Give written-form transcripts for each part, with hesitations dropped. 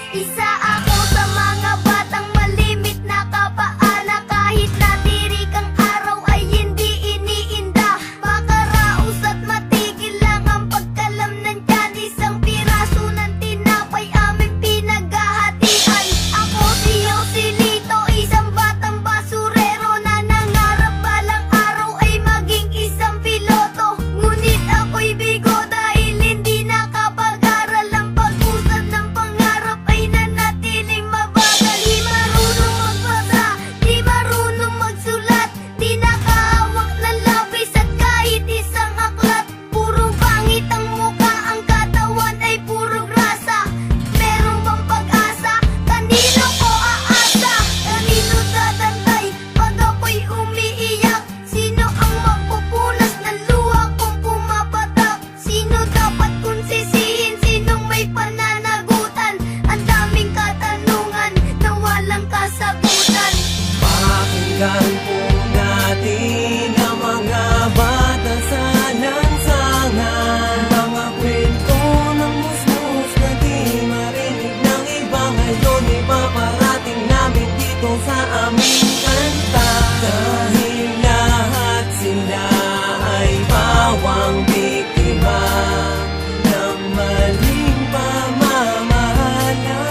Isa ako sa mga batang malimit na kapaana. Kahit natirik ang araw ay hindi iniinda. Makaraos at matigil lang ang pagkalamnan dyan. Isang piraso ng tinapay aming pinaghahatian. Ako si Joselito, isang batang basurero na nangarap balang araw ay maging isang piloto. Ngunit ako'y bigo dahil hindi nakapag-aral. Ang pag-usad ng pangarap ay nanatiling mabagal. Di marunong magbasa, di marunong magsulat, di nakahawak ng lapis at kahit isang aklat. Puro pangit ang mukha, ang katawan ay puro grasa. Meron bang pag-asa? Kanino ko aasa? Kanino tatantay pag ako'y umiiyak? Sino ang magpupunas ng luha kung pumapatak? Sino dapat kong sisihin? Sinong may pananagutan? Ang daming katanungan na walang kasagutan. Pakinggan po natin ang mga bata sa lansangan. Mga kwento ng musmus na di marinig ng iba. Ngayon ipaparating namin dito sa aming kanta. Dahil lahat sila ay pawang biktima ng maling pamamahala.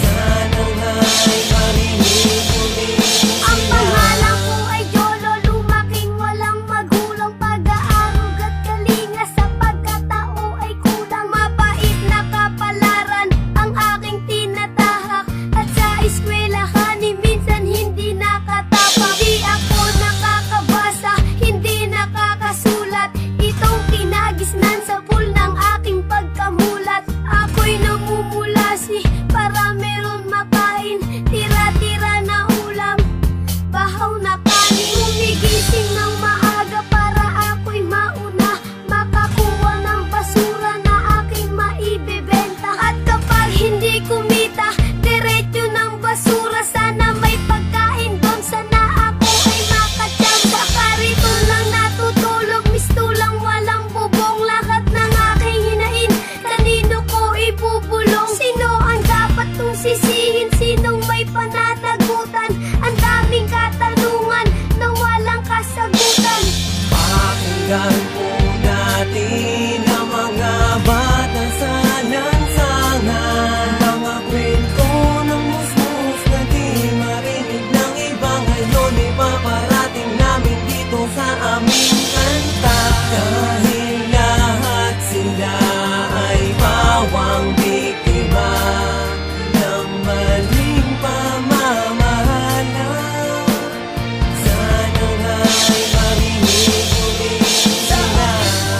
Sana nga'y marinig ulit Ang sila. pangalan ko ay Yolo, lumaking walang magulang. Pag-aarog at kalinga sa pagkatao ay kulang. Mapait na kapalaran ang aking tinatahak. At sa eskwelahan minsan hindi nakatapak. Di ako nakakabasa, hindi nakakasulat. Itong kinagisnan sa pool ng aking pagkamulat. Ako'y namumulasi para meron makain. Tira-tira na ulam, bahaw na kanin. Humigising ng maaga para ako'y mauna makakuha ng basura na aking maibebenta. At kapag hindi kumita, diretso ng basura. Sana may pagkain doon, sana ako ay makatsamba. Kariton lang natutulog, mistulang walang bubong. Lahat ng aking hinain, kanino ko ibubulong? Sino ang dapat kong sisihin? Sinong may pananagutan? Ang daming katanungan na walang kasagutan. Pakinggan po natin ang mga bata sa lansangan. Mga kwento ng musmus na di marinig ng iba. Ngayon ipaparating namin dito sa aming kanta. Dahil lahat sila ay pawang biktima ng maling pamamahala. Sana nga'y marinig ulit sila.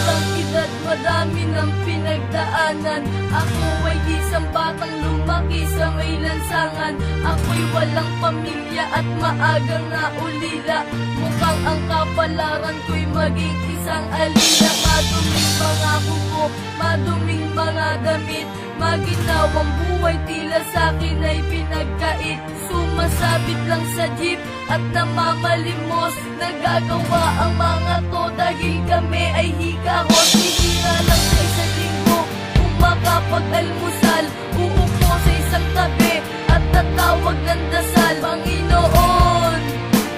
Ang edad marami ng pinagdaanan. Ako ay isang batang lumaki sa may lansangan. Ako'y walang pamilya at maagang naulila. Mukhang ang kapalaran ko'y maging isang alila. Maduming mga kuko, maduming mga damit. Maginaw ang buhay, tila sa'kin ay pinagkait. Sumasabit lang sa jeep at namamalimos. Nagagawa ang mga to dahil kami ay hikahos. Hihira lang sa isang linggo kung makapag-almusal. Uupo sa isang tabi at tatawag ng dasal. Panginoon,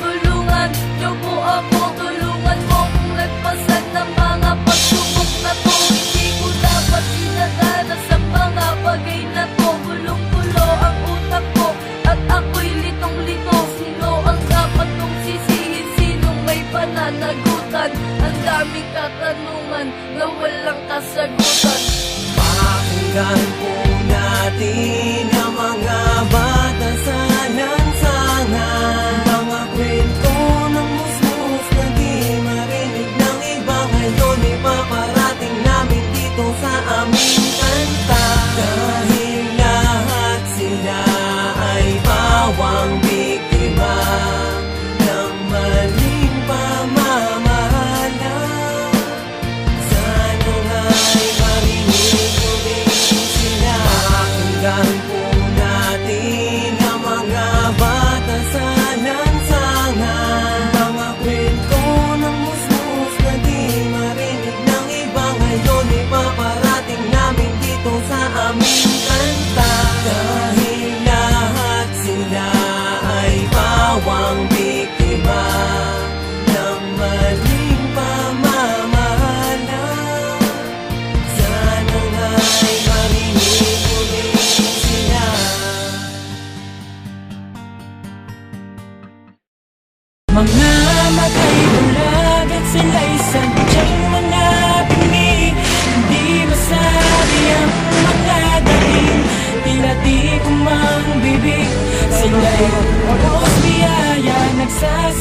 tulungan niyo po ako. Tulungan mo kung nagpasan ng mga pagsubok na to. Hindi ko dapat dinadanas sa mga bagay na to. Gulong-gulo ang utak ko at ako'y litong-lito. Sino ang dapat kong sisihin? Sinong may pananagutan? Ang daming katanungan na walang kasagutan. Pakinggan po natin ang mga bata sa lansangan, mga kwento ng musmus na di marinig ng iba. Ngayon ipaparating namin dito sa aming kanta. Dahil lahat sila ay pawang biktima ng maling pamamahala. Sana nga'y marinig mo din sila. Pakinggan po natin ang mga bata sa lansangan, mga kwento ng musmus na di marinig ng iba. Ngayon ipaparating namin dito sa aming kanta. Dahil lahat sila ay pawang biktima ng maling pamamahala. Sana nga'y marinig mo din sila. Mga matay bulag at sila'y sadyang mga bingi. Hindi masabi ang mga dating, tila di kumang bibig. Sila'y oros biyaya nagsas